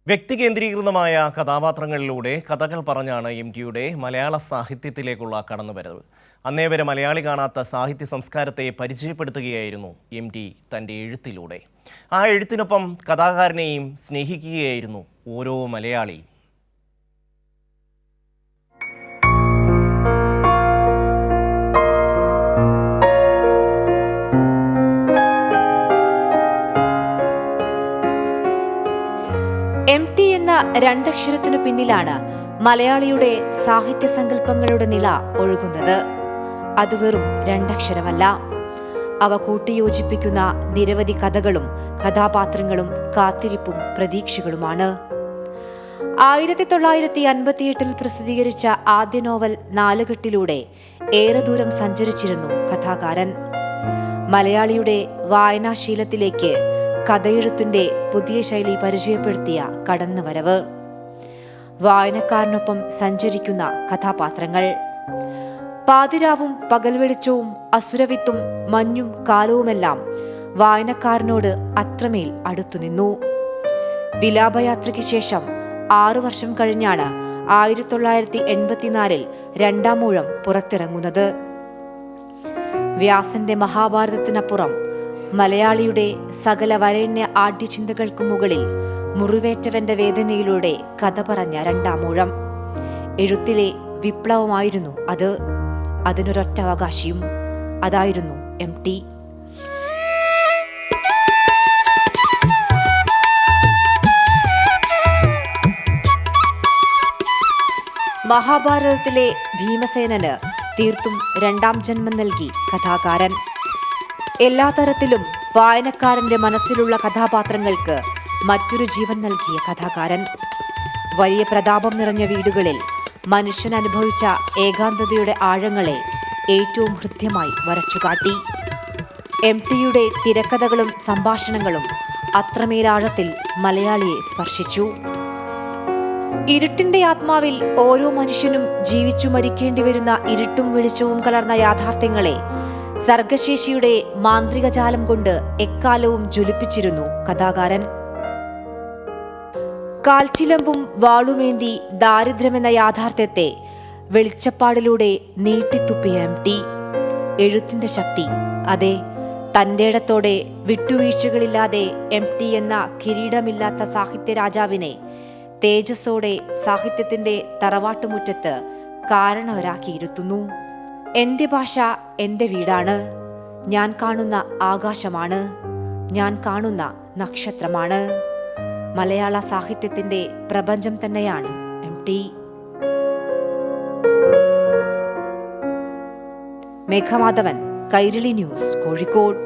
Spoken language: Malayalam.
വ്യക്തികേന്ദ്രീകൃതമായ കഥാപാത്രങ്ങളിലൂടെ കഥകൾ പറഞ്ഞാണ് എം.ടിയുടെ മലയാള സാഹിത്യത്തിലേക്കുള്ള കടന്നുവരവ്. അന്നേവരെ മലയാളി കാണാത്ത സാഹിത്യ സംസ്കാരത്തെ പരിചയപ്പെടുത്തുകയായിരുന്നു എം.ടി തൻ്റെ എഴുത്തിലൂടെ. ആ എഴുത്തിനൊപ്പം കഥാകാരനെയും സ്നേഹിക്കുകയായിരുന്നു ഓരോ മലയാളിയും. എം.ടി എന്ന രണ്ടക്ഷരത്തിനു പിന്നിലാണ് മലയാളിയുടെ സാഹിത്യ സങ്കല്പങ്ങളുടെ നില ഒഴുകുന്നത്. അത് വെറും രണ്ടക്ഷരമല്ല, അവ കൂട്ടിയോജിപ്പിക്കുന്ന നിരവധി കഥകളും കഥാപാത്രങ്ങളും കാത്തിരിപ്പും പ്രതീക്ഷകളുമാണ്. 1958 പ്രസിദ്ധീകരിച്ച ആദ്യ നോവൽ നാലുകെട്ടിലൂടെ ഏറെ ദൂരം സഞ്ചരിച്ചിരുന്നു കഥാകാരൻ. മലയാളിയുടെ വായനാശീലത്തിലേക്ക് കഥയെഴുത്തിന്റെ പുതിയ ശൈലി പരിചയപ്പെടുത്തിയ കടന്നുവരവ്, വായനക്കാരനൊപ്പം സഞ്ചരിക്കുന്ന കഥാപാത്രങ്ങൾ, പാതിരാവും പകൽ വെളിച്ചവും അസുരവിത്തും മഞ്ഞും കാലവുമെല്ലാം വായനക്കാരനോട് അത്രമേൽ അടുത്തുനിന്നു. വിലാപയാത്രയ്ക്ക് ശേഷം 6 വർഷം കഴിഞ്ഞാണ് 1984 രണ്ടാം ഊഴം പുറത്തിറങ്ങുന്നത്. വ്യാസന്റെ മഹാഭാരതത്തിനപ്പുറം മലയാളിയുടെ സകല വരേണ്യ ആഢ്യചിന്തകൾക്കു മുകളിൽ മുറിവേറ്റവന്റെ വേദനയിലൂടെ കഥ പറഞ്ഞ രണ്ടാമൂഴം. എഴുത്തിലെ വിപ്ലവമായിരുന്നു അത്. അതിനൊരൊറ്റ അവകാശിയും, അതായിരുന്നു എം.ടി. മഹാഭാരതത്തിലെ ഭീമസേനന് തീർത്തും രണ്ടാം ജന്മം നൽകി കഥാകാരൻ. എല്ലാ തരത്തിലും വായനക്കാരന്റെ മനസ്സിലുള്ള കഥാപാത്രങ്ങൾക്ക് മറ്റൊരു ജീവൻ നൽകിയ കഥാകാരൻ. വലിയ പ്രതാപം നിറഞ്ഞ വീടുകളിൽ മനുഷ്യൻ അനുഭവിച്ച ഏകാന്തതയുടെ ആഴങ്ങളെ ഏറ്റവും ഹൃദ്യമായി വരച്ചുകാട്ടി. എം.ടിയുടെ തിരക്കഥകളും സംഭാഷണങ്ങളും അത്രമേലാഴത്തിൽ മലയാളിയെ സ്പർശിച്ചു. ഇരുട്ടിന്റെ ആത്മാവിൽ ഓരോ മനുഷ്യനും ജീവിച്ചു മരിക്കേണ്ടി വരുന്ന ഇരുട്ടും വെളിച്ചവും കലർന്ന യാഥാർത്ഥ്യങ്ങളെ സർഗശേഷിയുടെ മാന്ത്രിക ജാലം കൊണ്ട് എക്കാലവും ജ്വലിപ്പിച്ചിരുന്നു കഥാകാരൻ. കാൽച്ചിലമ്പും വാളുമേന്തി ദാരിദ്ര്യമെന്ന യാഥാർത്ഥ്യത്തെ വെളിച്ചപ്പാടിലൂടെ നീട്ടിത്തുപ്പിയ എം.ടി. എഴുത്തിന്റെ ശക്തി, അതെ, തന്റേടത്തോടെ വിട്ടുവീഴ്ചകളില്ലാതെ എം.ടി എന്ന കിരീടമില്ലാത്ത സാഹിത്യ രാജാവിനെ തേജസ്സോടെ സാഹിത്യത്തിന്റെ തറവാട്ടുമുറ്റത്ത് കാരണവരാക്കിയിരുത്തുന്നു. എന്റെ ഭാഷ എന്റെ വീടാണ്, ഞാൻ കാണുന്ന ആകാശമാണ്, ഞാൻ കാണുന്ന നക്ഷത്രമാണ്. മലയാള സാഹിത്യത്തിന്റെ പ്രപഞ്ചം തന്നെയാണ് എം.ടി. മേഘമാധവൻ, കൈരളി ന്യൂസ്, കോഴിക്കോട്.